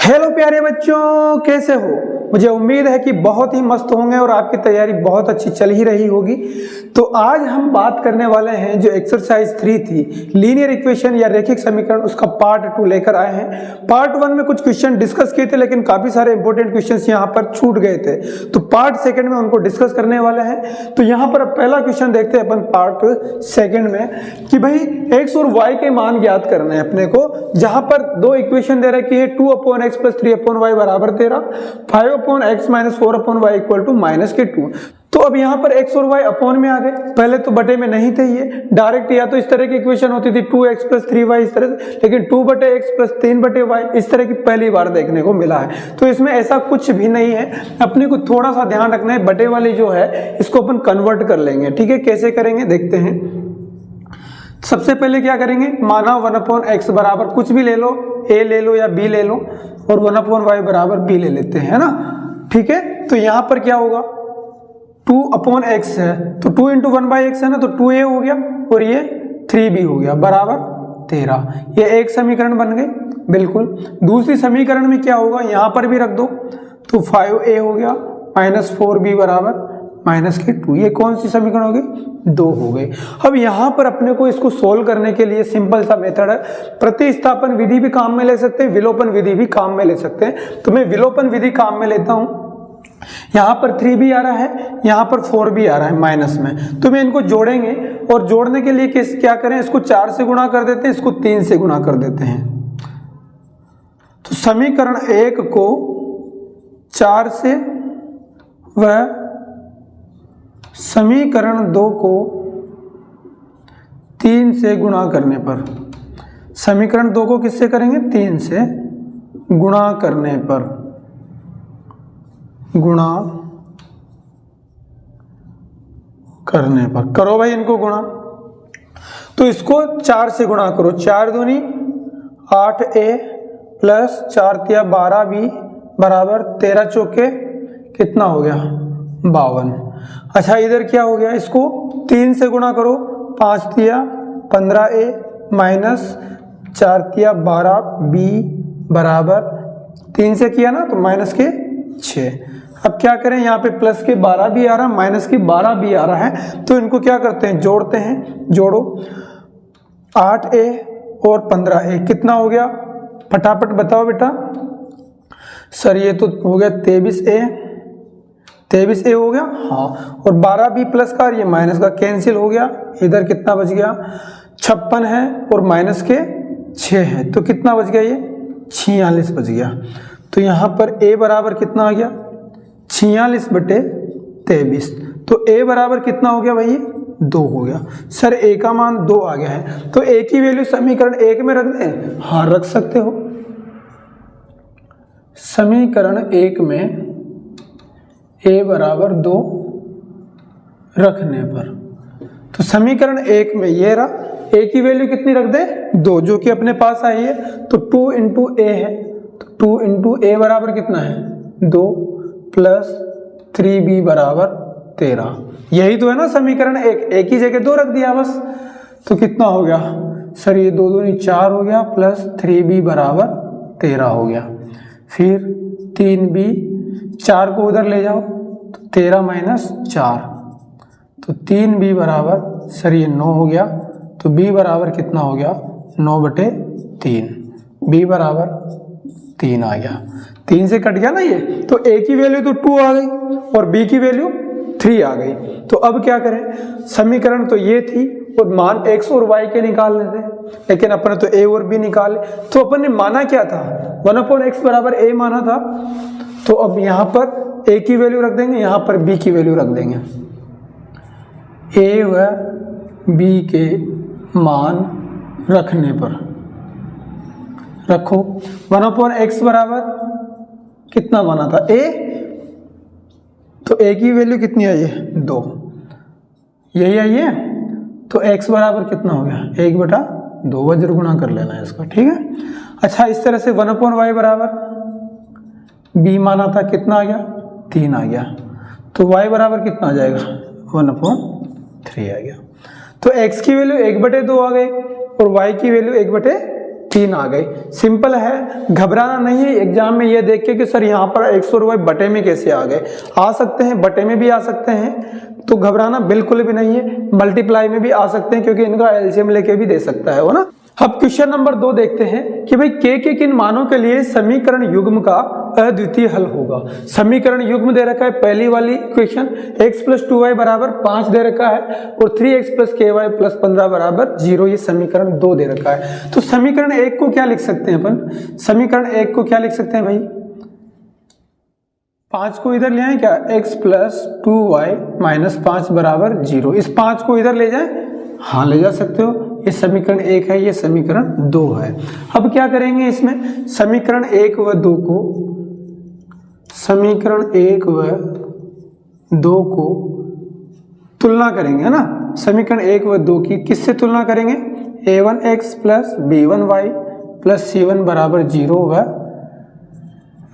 Hello प्यारे बच्चों, कैसे हो? मुझे उम्मीद है कि बहुत ही मस्त होंगे और आपकी तैयारी बहुत अच्छी चल ही रही होगी। तो आज हम बात करने वाले हैं जो एक्सरसाइज 3 थी, लीनियर इक्वेशन या रैखिक समीकरण, उसका पार्ट 2 लेकर आए हैं। पार्ट 1 में कुछ क्वेश्चन डिस्कस किए थे, लेकिन काफी सारे इंपॉर्टेंट क्वेश्चंस यहाँ पर छूट गए थे, तो पार्ट 2 में उनको डिस्कस करने वाले हैं। तो यहाँ पर पहला क्वेश्चन देखते हैं अपन पार्ट 2 में कि भाई एक्स और वाई के मान ज्ञात करने हैं अपने को, जहां पर दो इक्वेशन दे रखी है 2/x + 3/y बराबर 13, 5/x - 4/y इक्वल टू -2। तो अब यहाँ पर x और y अपॉन में आ गए, पहले तो बटे में नहीं थे, ये डायरेक्ट या तो इस तरह की इक्वेशन होती थी 2x + 3y इस तरह से, लेकिन 2/x + 3/y इस तरह की पहली बार देखने को मिला है। तो इसमें ऐसा कुछ भी नहीं है, अपने को थोड़ा सा ध्यान रखना है, बटे वाली जो है इसको अपन कन्वर्ट कर लेंगे। ठीक है, कैसे करेंगे देखते हैं। सबसे पहले क्या करेंगे, माना 1/x बराबर कुछ भी ले लो, a ले लो या b ले लो, और 1/y बराबर b ले लेते हैं, है ना। ठीक है, तो यहां पर क्या होगा, 2/x है तो 2 × 1/x है ना, तो 2a हो गया और ये 3b हो गया बराबर 13। ये एक समीकरण बन गई। बिल्कुल, दूसरी समीकरण में क्या होगा, यहां पर भी रख दो, तो 5a हो गया -4b बराबर -2। ये कौन सी समीकरण हो गई, 2 हो गई। अब यहां पर अपने को इसको सोल्व करने के लिए सिंपल सा मेथड है, प्रतिस्थापन विधि भी काम में ले सकते हैं, विलोपन विधि भी काम में ले सकते हैं। तो मैं विलोपन विधि काम में लेता हूं। यहां पर 3b आ रहा है, यहां पर 4b आ रहा है माइनस में, तो मैं इनको जोड़ेंगे, और जोड़ने के लिए क्या करें, इसको 4 से गुणा कर देते हैं, इसको 3 से गुणा कर देते हैं। तो समीकरण 1 को 4 से व समीकरण 2 को 3 से गुणा करने पर, समीकरण 2 को किससे करेंगे, 3 से गुणा करने पर, गुणा करने पर करो भाई इनको गुणा। तो इसको 4 से गुणा करो, 4 दूनी 8a प्लस 4 तिया 12b बराबर 13 चौके कितना हो गया, 52। अच्छा, इधर क्या हो गया, इसको 3 से गुणा करो, 5 तिया 15a माइनस 4 तिया 12b बराबर 3 से किया ना तो -6। अब क्या करें, यहाँ पे प्लस के 12 भी आ रहा है, माइनस के 12 भी आ रहा है, तो इनको क्या करते हैं, जोड़ते हैं। जोड़ो, 8a और 15a कितना हो गया, फटाफट बताओ बेटा। सर ये तो हो गया 23a हो गया, हाँ, और 12b प्लस का और ये माइनस का कैंसिल हो गया, इधर कितना बच गया, 56 है और माइनस के 6 है, तो कितना बच गया, ये 46 बच गया। तो यहाँ पर a बराबर कितना आ गया, 46/23। तो a बराबर कितना हो गया भाई, 2 हो गया। सर a का मान 2 आ गया है, तो a की वैल्यू समीकरण 1 में रख दें, हाँ रख सकते हो। समीकरण 1 में a बराबर 2 रखने पर, तो समीकरण 1 में ये रहा, a की वैल्यू कितनी रख दे, 2, जो कि अपने पास आई है, तो 2 × a है, तो 2 × a बराबर कितना है, 2 प्लस 3b बराबर 13। यही तो है ना समीकरण 1, एक ही जगह 2 रख दिया बस, तो कितना हो गया, सर ये 2 दूनी 4 हो गया, प्लस 3b बराबर 13 हो गया। फिर 3b, 4 को उधर ले जाओ, तो 13 - 4, तो 3b बराबर, सर ये 9 हो गया, तो b बराबर कितना हो गया, 9/3, b बराबर 3 आ गया। 3 से कट गया ना ये, तो a की वैल्यू तो 2 आ गई और b की वैल्यू 3 आ गई। तो अब क्या करें, समीकरण तो ये थी और मान x और y के निकालने थे, लेकिन अपन तो a और b निकाले, तो अपन ने माना क्या था, 1/x बराबर a माना था। तो अब यहाँ पर a की वैल्यू रख देंगे, यहाँ पर b की वैल्यू रख देंगे। a व b के मान रखने पर रखो, 1/x बराबर कितना माना था, a, तो a की वैल्यू कितनी आई है, 2, यही आई है, तो x बराबर कितना हो गया, 1/2, वज्र गुणा कर लेना है इसका। ठीक है, अच्छा, इस तरह से 1/y बराबर b माना था, कितना आ गया, 3 आ गया, तो y बराबर कितना आ जाएगा, 1/3 आ गया। तो x की वैल्यू 1/2 आ गई और y की वैल्यू 1/3 3 आ गए। सिंपल है, घबराना नहीं है एग्जाम में ये देख के कि सर यहाँ पर 100 बटे में कैसे आ गए। आ सकते हैं, बटे में भी आ सकते हैं, तो घबराना बिल्कुल भी नहीं है। मल्टीप्लाई में भी आ सकते हैं क्योंकि इनका एलसीएम लेके भी दे सकता है वो ना। अब क्वेश्चन नंबर 2 देखते हैं कि भाई k के किन मानों के लिए समीकरण युग्म का अद्वितीय हल होगा। समीकरण युग्म दे रखा है, पहली वाली इक्वेशन x + 2y बराबर 5 दे रखा है और 3x + ky + 15 बराबर 0, ये समीकरण 2 दे रखा है। तो समीकरण 1 को क्या लिख सकते हैं अपन? समीकरण 1 को क्या लिख सकते हैं भाई? 5 को इधर ले आए क्या? x + 2y - 5 बराबर 0। इस 5 को इधर ले जाए, हाँ ले जा सकते हो। ये समीकरण 1 है, ये समीकरण 2 है। अब क्या करेंगे इसमें? समीकरण 1 व 2 को, समीकरण 1 व 2 को तुलना करेंगे, है ना। समीकरण 1 व 2 की किससे तुलना करेंगे? a1x + b1y + c1 बराबर 0 व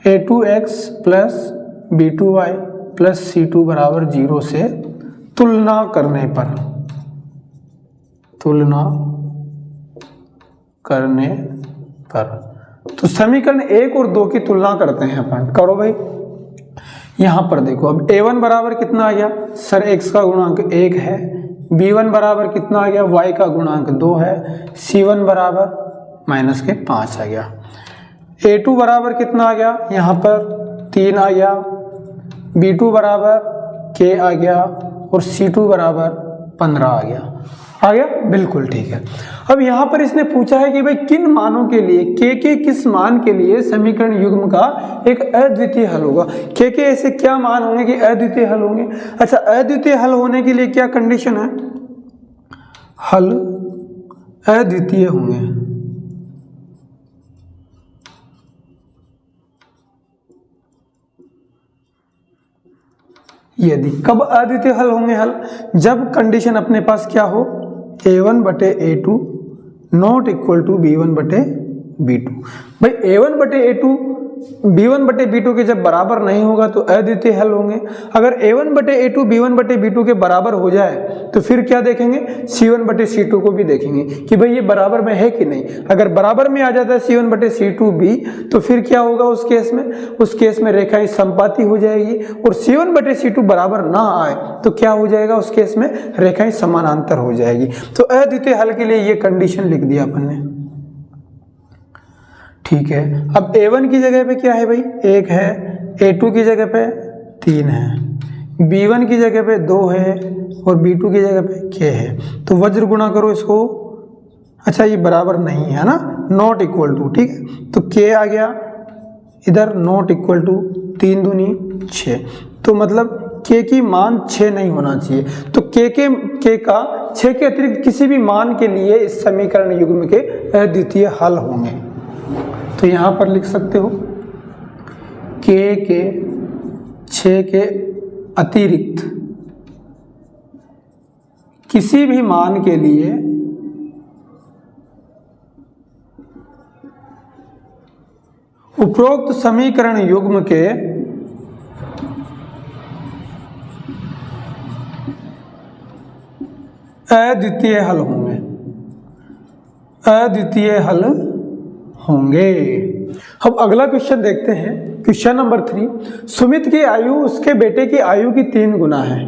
a2x + b2y + c2 बराबर 0 से तुलना करने पर, तुलना करने पर, तो समीकरण 1 और 2 की तुलना करते हैं अपन। करो भाई। यहां पर देखो, अब a1 बराबर कितना आ गया सर? x का गुणांक 1 है। b1 बराबर कितना आ गया? y का गुणांक 2 है। c1 बराबर -5 आ गया। a2 बराबर कितना आ गया? यहां पर 3 आ गया। b2 बराबर k आ गया और c2 बराबर 15 आ गया। आ गया? बिल्कुल ठीक है। अब यहां पर इसने पूछा है कि भाई किन मानों के लिए, के किस मान के लिए समीकरण युग्म का एक अद्वितीय हल होगा। के ऐसे क्या मान होंगे कि अद्वितीय हल होंगे? अच्छा, अद्वितीय हल होने के लिए क्या कंडीशन है? हल अद्वितीय होंगे। यदि कब अद्वितीय हल होंगे? हल जब कंडीशन अपने पास क्या हो? a1 बटे a2 not equal to b1 बटे b2। भाई a1 बटे a2 b1 बटे b2 के जब बराबर नहीं होगा तो अद्वितीय हल होंगे। अगर a1 बटे a2 b1 बटे b2 के बराबर हो जाए तो फिर क्या देखेंगे? c1 बटे c2 को भी देखेंगे कि भाई ये बराबर में है कि नहीं। अगर बराबर में आ जाता है c1 बटे c2 b, तो फिर क्या होगा उस केस में? उस केस में रेखाएं समपाती हो जाएगी। और c1 बटे c2 बराबर ना आए तो क्या हो जाएगा उस केस में? रेखाएं समानांतर हो जाएगी। तो अद्वितीय हल के लिए ये कंडीशन लिख दिया अपन ने। ठीक है। अब a1 की जगह पे क्या है भाई? 1 है। a2 की जगह पे 3 है। b1 की जगह पे 2 है और b2 की जगह पे k है। तो वज्र गुणा करो इसको। अच्छा, ये बराबर नहीं है ना, नॉट इक्वल टू। ठीक है, तो k आ गया इधर, नॉट इक्वल टू 3 दूनी 6। तो मतलब k की मान 6 नहीं होना चाहिए। तो k का 6 के अतिरिक्त किसी भी मान के लिए इस समीकरण युग्म के अद्वितीय हल होंगे। तो यहां पर लिख सकते हो k के 6 के अतिरिक्त किसी भी मान के लिए उपरोक्त समीकरण युग्म के अद्वितीय हल होंगे। अद्वितीय हल होंगे। अब अगला क्वेश्चन देखते हैं, क्वेश्चन नंबर 3। सुमित की आयु उसके बेटे की आयु की 3 गुना है।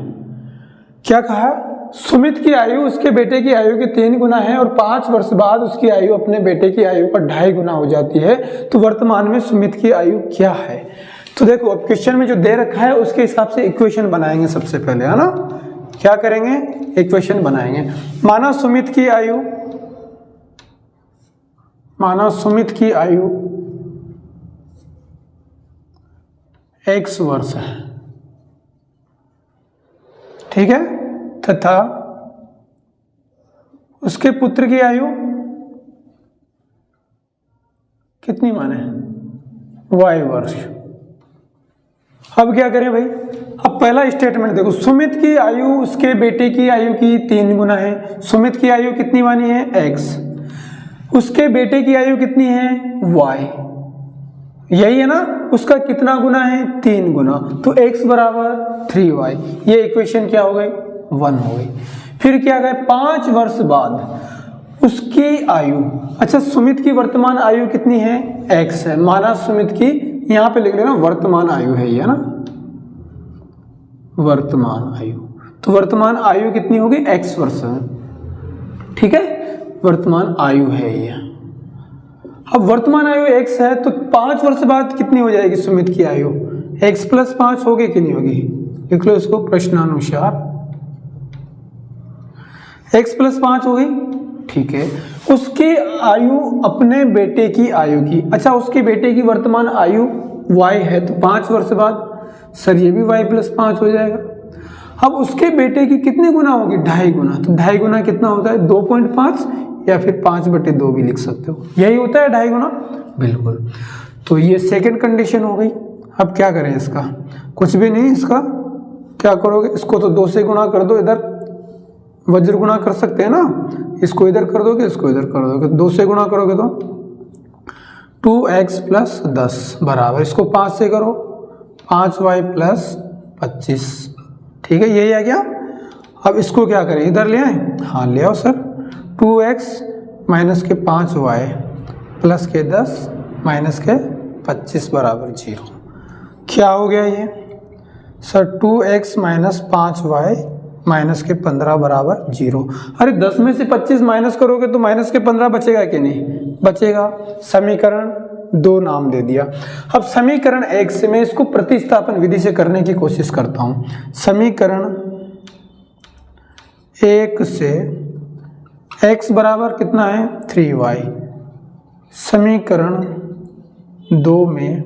क्या कहा? सुमित की आयु उसके बेटे की आयु की 3 गुना है और 5 वर्ष बाद उसकी आयु अपने बेटे की आयु का 2.5 गुना हो जाती है। तो वर्तमान में सुमित की आयु क्या है? तो देखो, अब क्वेश्चन में जो दे रखा है उसके हिसाब से इक्वेशन बनाएंगे सबसे पहले, है ना। क्या करेंगे? इक्वेशन बनाएंगे। माना सुमित की आयु x वर्ष है, ठीक है, तथा उसके पुत्र की आयु कितनी माने? y वर्ष। अब क्या करें भाई? अब पहला स्टेटमेंट देखो, सुमित की आयु उसके बेटे की आयु की 3 गुना है। सुमित की आयु कितनी मानी है? x। उसके बेटे की आयु कितनी है? y। यही है ना। उसका कितना गुना है? 3 गुना। तो x बराबर 3y। ये इक्वेशन क्या हो गई? 1 हो गई। फिर क्या गए? 5 वर्ष बाद उसकी आयु, अच्छा, सुमित की वर्तमान आयु कितनी है? x है। माना सुमित की, यहाँ पे लिख लेना वर्तमान आयु है ये, है ना, वर्तमान आयु। तो वर्तमान आयु कितनी होगी? x वर्ष है, ठीक है, वर्तमान आयु है ये। अब वर्तमान आयु x है तो 5 वर्ष बाद कितनी हो जाएगी सुमित की आयु? x + 5 होगी कि नहीं होगी? लिख लो इसको प्रश्नानुसार, x + 5 हो गई, ठीक है। उसकी आयु अपने बेटे की आयु की, अच्छा उसके बेटे की वर्तमान आयु y है तो 5 वर्ष बाद सर ये भी y + 5 हो जाएगा। अब उसके बेटे की कितने गुना होगी? 2.5 गुना। तो 2.5 गुना कितना होता है? 2.5 या फिर 5/2 भी लिख सकते हो, यही होता है 2.5 गुना, बिल्कुल। तो ये सेकंड कंडीशन हो गई। अब क्या करें इसका? कुछ भी नहीं, इसका क्या करोगे? इसको तो 2 से गुणा कर दो, इधर वज्र गुणा कर सकते हैं ना, इसको इधर कर दोगे, इसको इधर कर दोगे, 2 से गुणा करोगे तो 2x + 10 बराबर, इसको 5 से करो 5y + 25, ठीक है, यही आ गया। अब इसको क्या करें? इधर ले आए? हाँ ले आओ सर। 2x - के 5y + के 10 - के 25 बराबर 0। क्या हो गया ये सर? 2x - 5y - के 15 बराबर 0। अरे 10 में से 25 माइनस करोगे तो -के 15 बचेगा कि नहीं? बचेगा। समीकरण 2 नाम दे दिया। अब समीकरण 1 से मैं इसको प्रतिस्थापन विधि से करने की कोशिश करता हूं। समीकरण 1 से x बराबर कितना है? 3y, समीकरण 2 में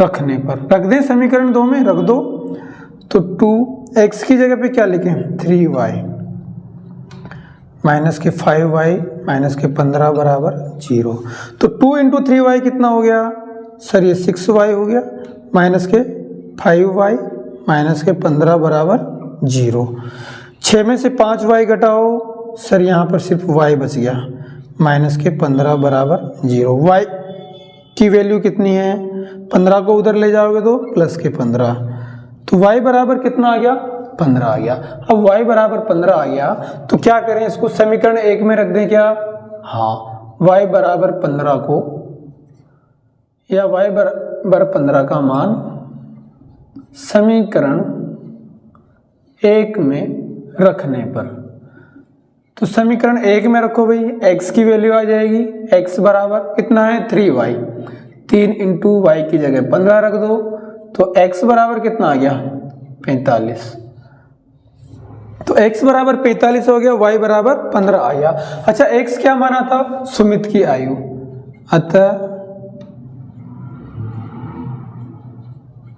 रखने पर, रख दें समीकरण 2 में, रख दो तो 2x की जगह पे क्या लिखें? 3y - के 5y - के 15 बराबर 0। तो 2 × 3y कितना हो गया सर? ये 6y हो गया, - के 5y - के 15 बराबर 0। 6 में से 5y घटाओ सर, यहाँ पर सिर्फ y बच गया, - के 15 बराबर 0। y की वैल्यू कितनी है? 15 को उधर ले जाओगे तो + के 15, तो y बराबर कितना आ गया? 15 आ गया। अब y बराबर 15 आ गया तो क्या करें? इसको समीकरण 1 में रख दें क्या? हाँ, y बराबर 15 को, या y बराबर 15 का मान समीकरण 1 में रखने पर, तो समीकरण 1 में रखो भाई, x की वैल्यू आ जाएगी, x बराबर कितना है? 3y, 3 × y की जगह 15 रख दो तो x बराबर कितना आ गया? 45। तो x बराबर 45 हो गया, y बराबर 15 आ गया। अच्छा, x क्या माना था? सुमित की आयु, अतः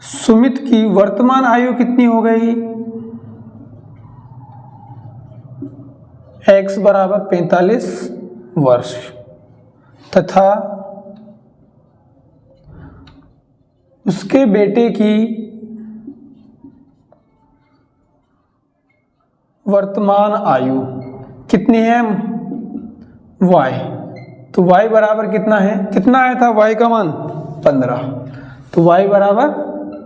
सुमित की वर्तमान आयु कितनी हो गई? x बराबर 45 वर्ष, तथा उसके बेटे की वर्तमान आयु कितनी है? y, तो y बराबर कितना है? कितना आया था y का मान? 15। तो y बराबर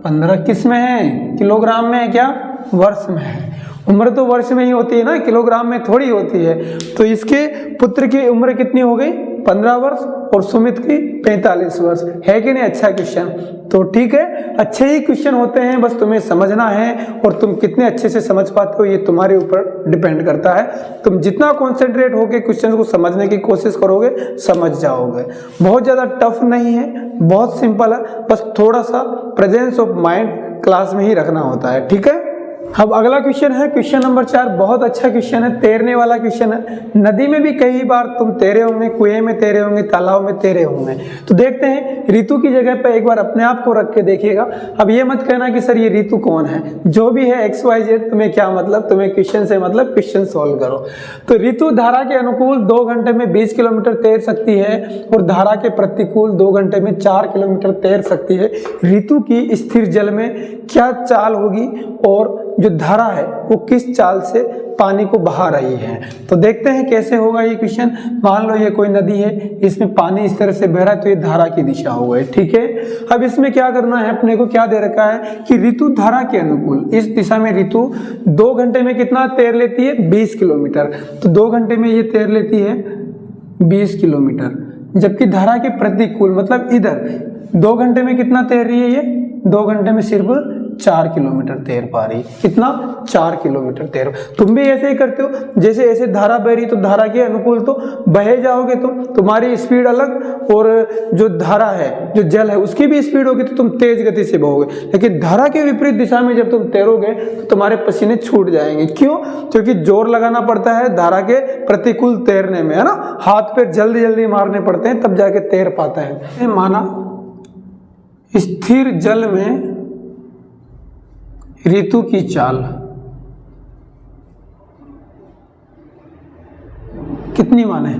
15 किस में है? किलोग्राम में है क्या? वर्ष में है। उम्र तो वर्ष में ही होती है ना, किलोग्राम में थोड़ी होती है। तो इसके पुत्र की उम्र कितनी हो गई? 15 वर्ष, और सुमित की 45 वर्ष। है कि नहीं अच्छा क्वेश्चन? तो ठीक है, अच्छे ही क्वेश्चन होते हैं, बस तुम्हें समझना है, और तुम कितने अच्छे से समझ पाते हो ये तुम्हारे ऊपर डिपेंड करता है। तुम जितना कॉन्सेंट्रेट होकर क्वेश्चन को समझने की कोशिश करोगे, समझ जाओगे। बहुत ज़्यादा टफ नहीं है, बहुत सिंपल है, बस थोड़ा सा प्रेजेंस ऑफ माइंड क्लास में ही रखना होता है, ठीक है। अब अगला क्वेश्चन है क्वेश्चन नंबर 4। बहुत अच्छा क्वेश्चन है, तैरने वाला क्वेश्चन है। नदी में भी कई बार तुम तैरे होंगे, कुएं में तैरे होंगे, तालाब में तैरे होंगे। तो देखते हैं, ऋतु की जगह पे एक बार अपने आप को रख के देखिएगा। अब ये मत कहना कि सर ये ऋतु कौन है, जो भी है XYZ, तुम्हें क्या मतलब, तुम्हें क्वेश्चन से मतलब क्वेश्चन सॉल्व करो। तो ऋतु धारा के अनुकूल 2 घंटे में 20 किलोमीटर तैर सकती है, और धारा के प्रतिकूल 2 घंटे में 4 किलोमीटर तैर सकती है। ऋतु की स्थिर जल में क्या चाल होगी, और जो धारा है वो किस चाल से पानी को बहा रही है। तो देखते हैं कैसे होगा ये क्वेश्चन। मान लो ये कोई नदी है, इसमें पानी इस तरह से बह रहा है, तो ये धारा की दिशा हो गई, ठीक है। अब इसमें क्या करना है, अपने को क्या दे रखा है कि ऋतु धारा के अनुकूल इस दिशा में ऋतु 2 घंटे में कितना तैर लेती है? 20 किलोमीटर। तो 2 घंटे में ये तैर लेती है 20 किलोमीटर, जबकि धारा के प्रतिकूल मतलब इधर 2 घंटे में कितना तैर रही है, ये 2 घंटे में सिर्फ 4 किलोमीटर तैर पा रही। कितना? 4 किलोमीटर तैर। तुम भी ऐसे ही करते हो, जैसे ऐसे धारा बह रही तो धारा के अनुकूल तो बहे जाओगे तुम, तुम्हारी स्पीड अलग, और जो धारा है, जो जल है, उसकी भी स्पीड होगी तो तुम तेज गति से बहोगे। लेकिन धारा के विपरीत दिशा में जब तुम तैरोगे तो तुम्हारे पसीने छूट जाएंगे। क्यों? क्योंकि जोर लगाना पड़ता है धारा के प्रतिकूल तैरने में, है ना, हाथ पैर जल्दी जल्दी मारने पड़ते हैं तब जाके तैर पाता है। माना स्थिर जल में ऋतु की चाल कितनी माने?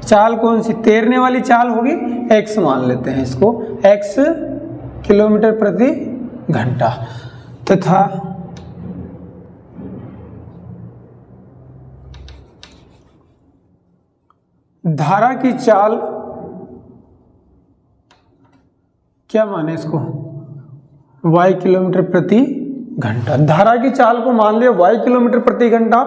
चाल कौन सी? तैरने वाली चाल होगी x मान लेते हैं इसको, x किलोमीटर प्रति घंटा, तथा धारा की चाल क्या माने इसको? y किलोमीटर प्रति घंटा। धारा की चाल को मान लिया y किलोमीटर प्रति घंटा,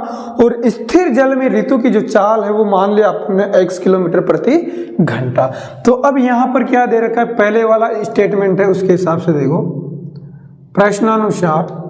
और स्थिर जल में ऋतु की जो चाल है वो मान लिया आपने x किलोमीटर प्रति घंटा। तो अब यहां पर क्या दे रखा है? पहले वाला स्टेटमेंट है, उसके हिसाब से देखो, प्रश्नानुसार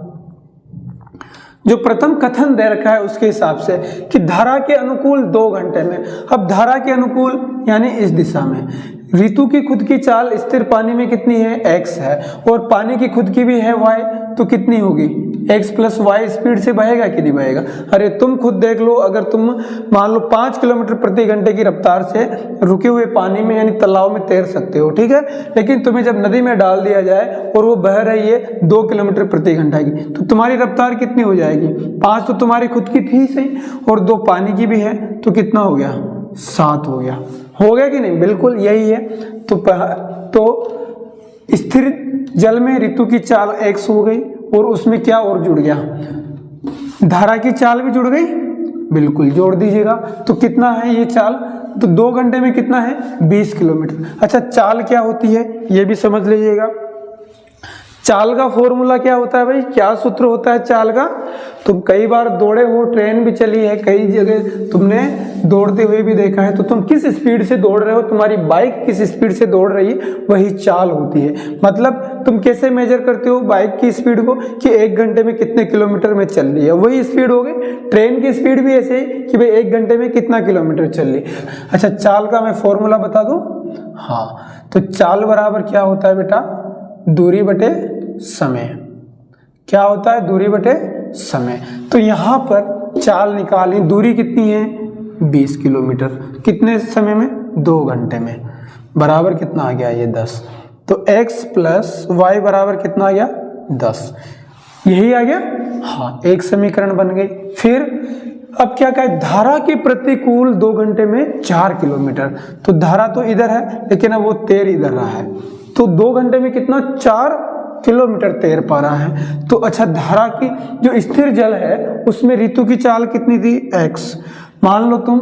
जो प्रथम कथन दे रखा है उसके हिसाब से कि धारा के अनुकूल 2 घंटे में। अब धारा के अनुकूल यानी इस दिशा में, ऋतु की खुद की चाल स्थिर पानी में कितनी है? x है, और पानी की खुद की भी है y, तो कितनी होगी? x प्लस वाई स्पीड से बहेगा कि नहीं बहेगा? अरे तुम खुद देख लो, अगर तुम मान लो 5 किलोमीटर प्रति घंटे की रफ्तार से रुके हुए पानी में यानी तालाब में तैर सकते हो, ठीक है, लेकिन तुम्हें जब नदी में डाल दिया जाए और वो बह रही है 2 किलोमीटर प्रति घंटा की, तो तुम्हारी रफ्तार कितनी हो जाएगी? 5 तो तुम्हारी खुद की थी सही, और 2 पानी की भी है, तो कितना हो गया? 7 हो गया। हो गया कि नहीं? बिल्कुल यही है। तो स्थिर जल में ऋतु की चाल x हो गई, और उसमें क्या और जुड़ गया? धारा की चाल भी जुड़ गई, बिल्कुल जोड़ दीजिएगा। तो कितना है ये चाल? तो 2 घंटे में कितना है? 20 किलोमीटर। अच्छा, चाल क्या होती है ये भी समझ लीजिएगा। चाल का फॉर्मूला क्या होता है भाई? क्या सूत्र होता है चाल का? तुम कई बार दौड़े हो, ट्रेन भी चली है, कई जगह तुमने दौड़ते हुए भी देखा है, तो तुम किस स्पीड से दौड़ रहे हो, तुम्हारी बाइक किस स्पीड से दौड़ रही है, वही चाल होती है। मतलब तुम कैसे मेजर करते हो बाइक की स्पीड को कि 1 घंटे में कितने किलोमीटर में चल रही है, वही स्पीड हो गई। ट्रेन की स्पीड भी ऐसे ही कि भाई 1 घंटे में कितना किलोमीटर चल रही है। अच्छा, चाल का मैं फॉर्मूला बता दूं? हाँ, तो चाल बराबर क्या होता है बेटा? दूरी बटे समय। क्या होता है? दूरी बटे समय। तो यहां पर चाल निकाली, दूरी कितनी है? 20 किलोमीटर। कितने समय में? 2 घंटे में। बराबर कितना आ गया? ये 10। तो x प्लस वाई बराबर कितना आ गया? 10। यही आ गया। हाँ, एक समीकरण बन गई। फिर अब क्या कहे? धारा के प्रतिकूल 2 घंटे में 4 किलोमीटर। तो धारा तो इधर है, लेकिन अब वो तैर इधर रहा है, तो 2 घंटे में कितना? 4 किलोमीटर तैर पा रहा है। तो अच्छा, धारा की जो स्थिर जल है उसमें ऋतु की चाल कितनी थी? x। मान लो तुम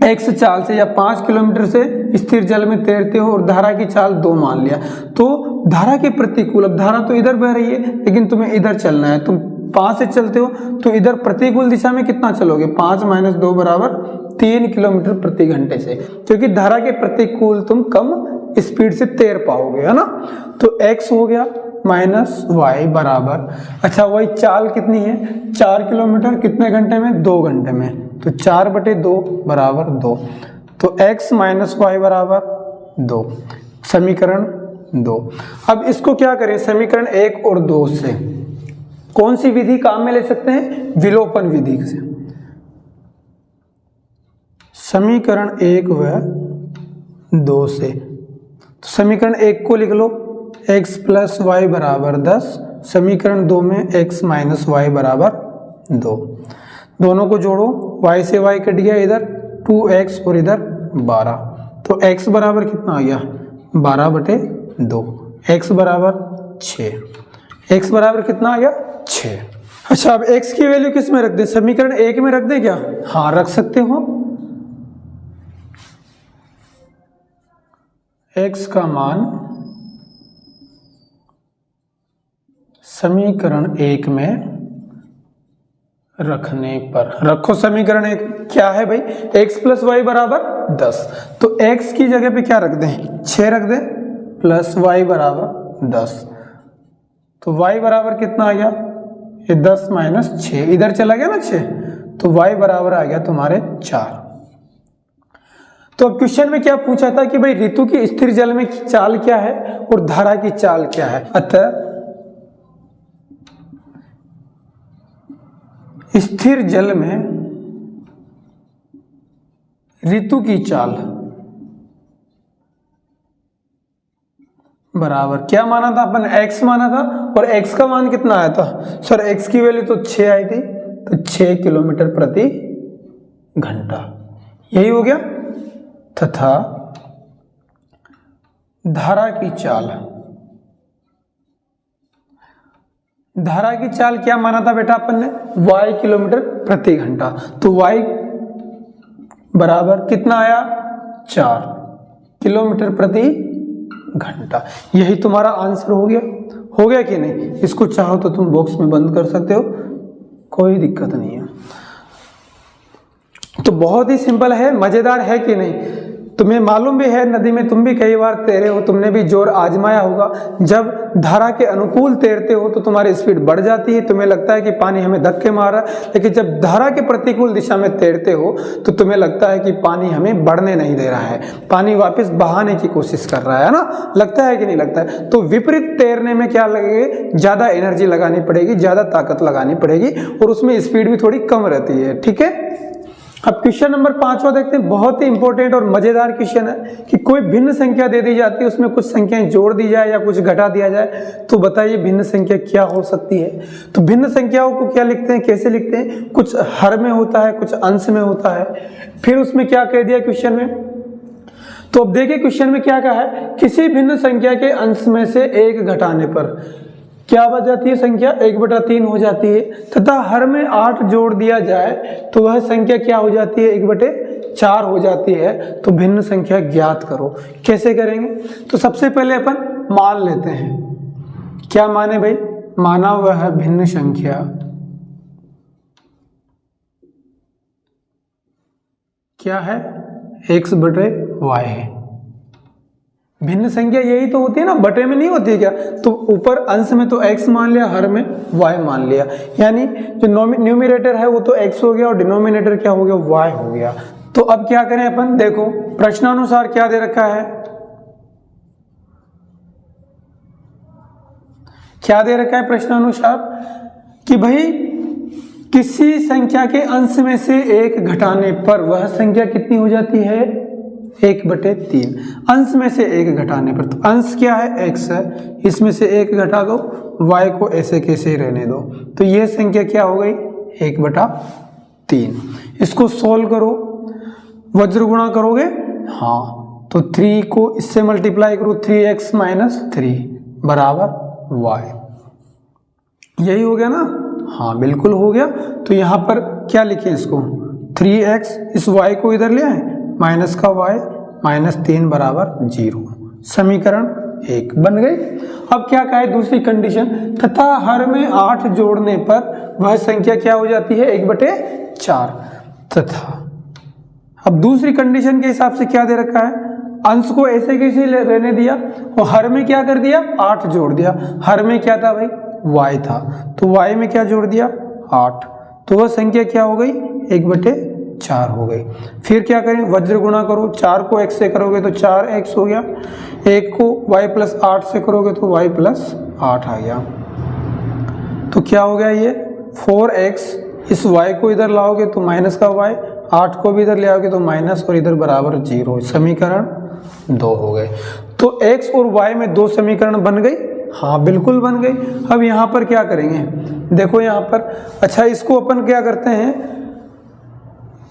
x चाल से या 5 किलोमीटर से स्थिर जल में तैरते हो, और धारा की चाल 2 मान लिया, तो धारा के प्रतिकूल, अब धारा तो इधर बह रही है लेकिन तुम्हें इधर चलना है, तुम 5 से चलते हो तो इधर प्रतिकूल दिशा में कितना चलोगे? 5 - 2 बराबर 3 किलोमीटर प्रति घंटे से, क्योंकि धारा के प्रतिकूल तुम कम स्पीड से तैर पाओगे, है ना। तो x हो गया माइनस वाई बराबर, अच्छा वही चाल कितनी है? 4 किलोमीटर। कितने घंटे में? 2 घंटे में। तो 4/2 बराबर 2। तो x माइनस वाई बराबर 2, समीकरण 2। अब इसको क्या करें? समीकरण 1 और 2 से कौन सी विधि काम में ले सकते हैं? विलोपन विधि से। समीकरण 1 व 2 से, तो समीकरण 1 को लिख लो, x प्लस वाई बराबर 10। समीकरण 2 में x माइनस वाई बराबर 2। दोनों को जोड़ो, y से y कट गया, इधर 2x और इधर 12। तो x बराबर कितना आ गया? 12/2। x बराबर 6। x बराबर कितना आ गया? 6। अच्छा, अब x की वैल्यू किस में रख दें? समीकरण 1 में रख दें क्या? हाँ, रख सकते हो। x का मान समीकरण 1 में रखने पर। रखो समीकरण एक, क्या है भाई, x प्लस वाई बराबर 10, तो x की जगह पे क्या रख दें, 6 रख दें, प्लस y बराबर 10, तो y बराबर कितना आ गया, ये 10 माइनस 6 इधर चला गया ना 6, तो y बराबर आ गया तुम्हारे 4। तो अब क्वेश्चन में क्या पूछा था कि भाई ऋतु की स्थिर जल में चाल क्या है और धारा की चाल क्या है। अतः स्थिर जल में ऋतु की चाल बराबर क्या माना था अपन, x माना था, और x का मान कितना आया था सर, x की वैल्यू तो 6 आई थी, तो 6 किलोमीटर प्रति घंटा, यही हो गया। तथा धारा की चाल, धारा की चाल क्या माना था बेटा अपन ने, y किलोमीटर प्रति घंटा, तो y बराबर कितना आया, 4 किलोमीटर प्रति घंटा। यही तुम्हारा आंसर हो गया कि नहीं। इसको चाहो तो तुम बॉक्स में बंद कर सकते हो, कोई दिक्कत नहीं है। तो बहुत ही सिंपल है, मजेदार है कि नहीं। तुम्हें मालूम भी है, नदी में तुम भी कई बार तैरे हो, तुमने भी जोर आजमाया होगा। जब धारा के अनुकूल तैरते हो तो तुम्हारी स्पीड बढ़ जाती है, तुम्हें लगता है कि पानी हमें धक्के मार रहा है, लेकिन जब धारा के प्रतिकूल दिशा में तैरते हो तो तुम्हें लगता है कि पानी हमें बढ़ने नहीं दे रहा है, पानी वापस बहाने की कोशिश कर रहा है ना, लगता है कि नहीं लगता है। तो विपरीत तैरने में क्या लगेगा, ज्यादा एनर्जी लगानी पड़ेगी, ज्यादा ताकत लगानी पड़ेगी, और उसमें स्पीड भी थोड़ी कम रहती है। ठीक है, अब क्वेश्चन नंबर 5वां देखते हैं। बहुत ही इंपॉर्टेंट और मजेदार क्वेश्चन है कि कोई भिन्न संख्या दे दी जाती है, उसमें कुछ संख्याएं जोड़ दी जाए या कुछ घटा दिया जाए, तो बताइए भिन्न संख्या क्या हो सकती है। तो भिन्न संख्याओं को क्या लिखते हैं, कैसे लिखते हैं, कुछ हर में होता है, कुछ अंश में होता है। फिर उसमें क्या कह दिया क्वेश्चन में, तो अब देखिए क्वेश्चन में क्या कहा है, किसी भिन्न संख्या के अंश में से एक घटाने पर क्या बच जाती है, संख्या 1/3 हो जाती है, तथा हर में 8 जोड़ दिया जाए तो वह संख्या क्या हो जाती है, 1/4 हो जाती है। तो भिन्न संख्या ज्ञात करो। कैसे करेंगे, तो सबसे पहले अपन मान लेते हैं। क्या माने भाई, माना वह भिन्न संख्या क्या है, x/y है। भिन्न संख्या यही तो होती है ना, बटे में नहीं होती है क्या, तो ऊपर अंश में तो x मान लिया, हर में y मान लिया, यानी जो न्यूमरेटर है वो तो x हो गया और डिनोमिनेटर क्या हो गया, y हो गया। तो अब क्या करें अपन, देखो प्रश्नानुसार क्या दे रखा है, क्या दे रखा है प्रश्नानुसार, कि भाई किसी संख्या के अंश में से एक घटाने पर वह संख्या कितनी हो जाती है, 1/3। अंश में से एक घटाने पर, तो अंश क्या है, x है, इसमें से एक घटा दो, y को ऐसे कैसे ही रहने दो, तो ये संख्या क्या हो गई, 1/3। इसको सोल्व करो, वज्र गुणा करोगे, हाँ, तो 3 को इससे मल्टीप्लाई करो, 3x - 3 बराबर y, यही हो गया ना, हाँ बिल्कुल हो गया। तो यहाँ पर क्या लिखें इसको, 3x, इस y को इधर ले आए, माइनस का y, -3 बराबर 0, समीकरण 1 बन गई। अब क्या कहा है दूसरी कंडीशन, तथा हर में 8 जोड़ने पर वह संख्या क्या हो जाती है, 1/4। तथा अब दूसरी कंडीशन के हिसाब से क्या दे रखा है, अंश को ऐसे कैसे रहने दिया और हर में क्या कर दिया, 8 जोड़ दिया। हर में क्या था भाई, y था, तो y में क्या जोड़ दिया, 8, तो वह संख्या क्या हो गई, 1/4 हो गई। फिर क्या करें, वज्र गुणा करो, 4 को x से करोगे तो 4x हो गया, 1 को y + 8 से करोगे तो y + 8 आ गया। तो क्या हो गया ये 4x, इस y को इधर लाओगे तो माइनस का y, 8 को भी इधर ले आओगे तो माइनस, और इधर बराबर 0, समीकरण 2 हो गए। तो x और y में 2 समीकरण बन गई, हाँ बिल्कुल बन गई। अब यहाँ पर क्या करेंगे, देखो यहाँ पर, अच्छा इसको अपन क्या करते हैं,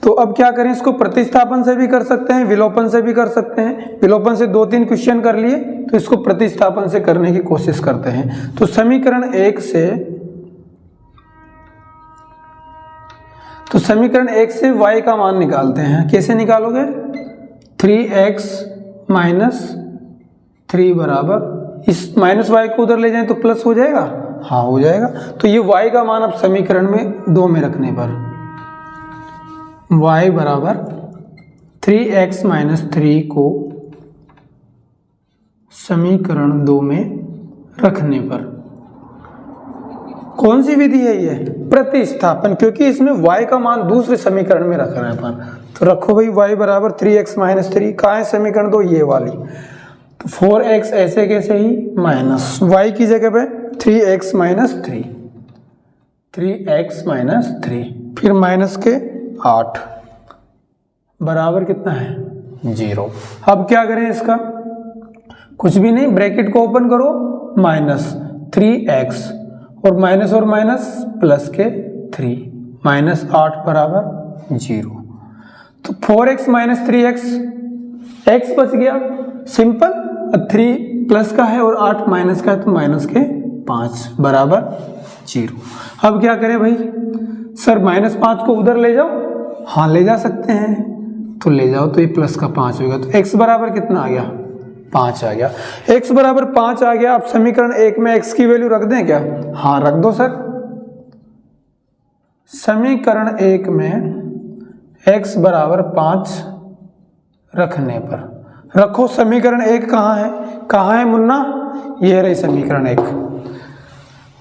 तो अब क्या करें, इसको प्रतिस्थापन से भी कर सकते हैं, विलोपन से भी कर सकते हैं। विलोपन से 2-3 क्वेश्चन कर लिए, तो इसको प्रतिस्थापन से करने की कोशिश करते हैं। तो समीकरण 1 से, तो समीकरण 1 से y का मान निकालते हैं। कैसे निकालोगे, 3x - 3 बराबर, इस -y को उधर ले जाएं तो प्लस हो जाएगा, हाँ हो जाएगा। तो ये y का मान अब समीकरण में 2 में रखने पर y बराबर 3x माइनस 3 को समीकरण 2 में रखने पर कौन सी विधि है ये? प्रतिस्थापन, क्योंकि इसमें y का मान दूसरे समीकरण में रख रहे हैं अपन। तो रखो भाई y बराबर 3x माइनस 3, कहाँ है समीकरण 2? ये वाली। तो 4x ऐसे कैसे ही माइनस y की जगह पे 3x माइनस 3, 3x माइनस 3, फिर माइनस के 8 बराबर कितना है? 0। अब क्या करें इसका? कुछ भी नहीं, ब्रैकेट को ओपन करो, माइनस 3x और माइनस प्लस के 3, माइनस 8 बराबर 0। तो 4x माइनस 3x, x बच गया सिंपल, 3 प्लस का है और 8 माइनस का है तो माइनस के 5 बराबर 0। अब क्या करें भाई? सर -5 को उधर ले जाओ, हाँ ले जा सकते हैं, तो ले जाओ, तो ये प्लस का 5 होगा। तो x बराबर कितना आ गया? 5 आ गया। x बराबर 5 आ गया। अब समीकरण 1 में x की वैल्यू रख दें क्या? हाँ रख दो सर। समीकरण 1 में x बराबर 5 रखने पर रखो। समीकरण 1 कहाँ है? कहाँ है मुन्ना? ये रही समीकरण 1।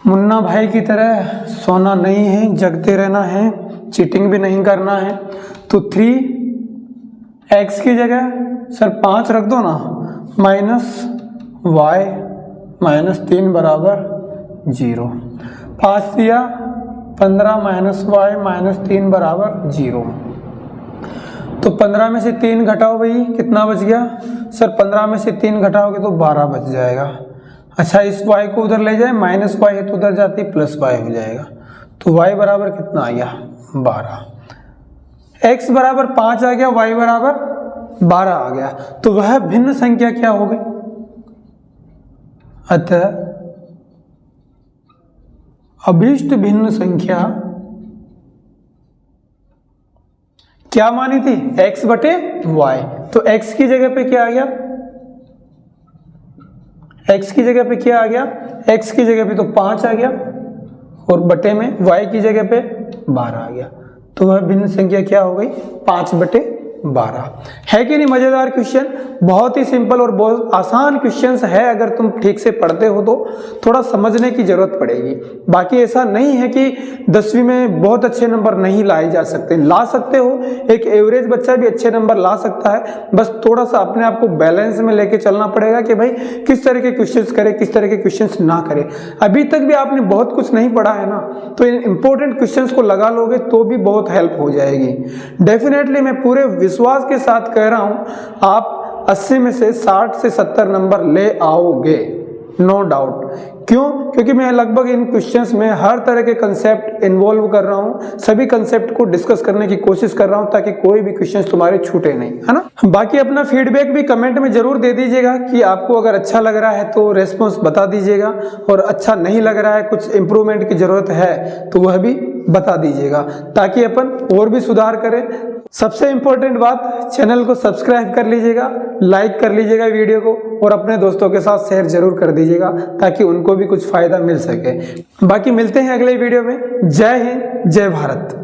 मुन्ना भाई की तरह सोना नहीं है, जगते रहना है, चीटिंग भी नहीं करना है। तो 3x की जगह सर 5 रख दो ना, माइनस y माइनस 3 बराबर 0। 5 दिया 15 माइनस y माइनस 3 बराबर 0। तो 15 में से 3 घटाओ भाई, कितना बच गया? सर 15 में से 3 घटाओगे तो 12 बच जाएगा। अच्छा, इस y को उधर ले जाए, माइनस y है तो उधर जाती प्लस y हो जाएगा। तो y बराबर कितना आ गया? 12। x बराबर 5 आ गया, y बराबर 12 आ गया। तो वह भिन्न संख्या क्या हो गई? अतः अभीष्ट भिन्न संख्या क्या मानी थी? x बटे y। तो x की जगह पे क्या आ गया? x की जगह पे क्या आ गया? x की जगह पे तो 5 आ गया और बटे में y की जगह पे 12 आ गया। तो वह भिन्न संख्या क्या हो गई? 5 बटे 12। है कि नहीं मजेदार क्वेश्चन? बहुत ही सिंपल और बहुत आसान क्वेश्चंस है। अगर तुम ठीक से पढ़ते हो तो थोड़ा समझने की जरूरत पड़ेगी। बाकी ऐसा नहीं है कि 10वीं में बहुत अच्छे नंबर नहीं लाए जा सकते, ला सकते हो। एक एवरेज बच्चा भी अच्छे नंबर ला सकता है। बस थोड़ा सा अपने आप को बैलेंस में लेके चलना पड़ेगा कि भाई किस तरह के क्वेश्चंस करे, किस तरह के क्वेश्चंस ना करे। अभी तक भी आपने बहुत कुछ नहीं पढ़ा है ना, तो इन इंपॉर्टेंट क्वेश्चंस को लगा लोगे तो भी बहुत हेल्प हो जाएगी। डेफिनेटली मैं पूरे विश्वास के साथ कह रहा हूं, आप 80 में से 60 से 70 नंबर ले आओगे, नो डाउट। क्यों? क्योंकि मैं लगभग इन क्वेश्चंस में हर तरह के कंसेप्ट इन्वॉल्व कर रहा हूं, सभी कंसेप्ट को डिस्कस करने की कोशिश कर रहा हूं ताकि कोई भी क्वेश्चंस तुम्हारे छूटे नहीं, है ना। बाकी अपना फीडबैक भी कमेंट में जरूर दे दीजिएगा कि आपको अगर अच्छा लग रहा है तो रेस्पॉन्स बता दीजिएगा, और अच्छा नहीं लग रहा है, कुछ इंप्रूवमेंट की जरूरत है तो वह भी बता दीजिएगा ताकि अपन और भी सुधार करें। सबसे इंपॉर्टेंट बात, चैनल को सब्सक्राइब कर लीजिएगा, लाइक कर लीजिएगा वीडियो को, और अपने दोस्तों के साथ शेयर जरूर कर दीजिएगा ताकि उनको भी कुछ फायदा मिल सके। बाकी मिलते हैं अगले वीडियो में। जय हिंद, जय भारत।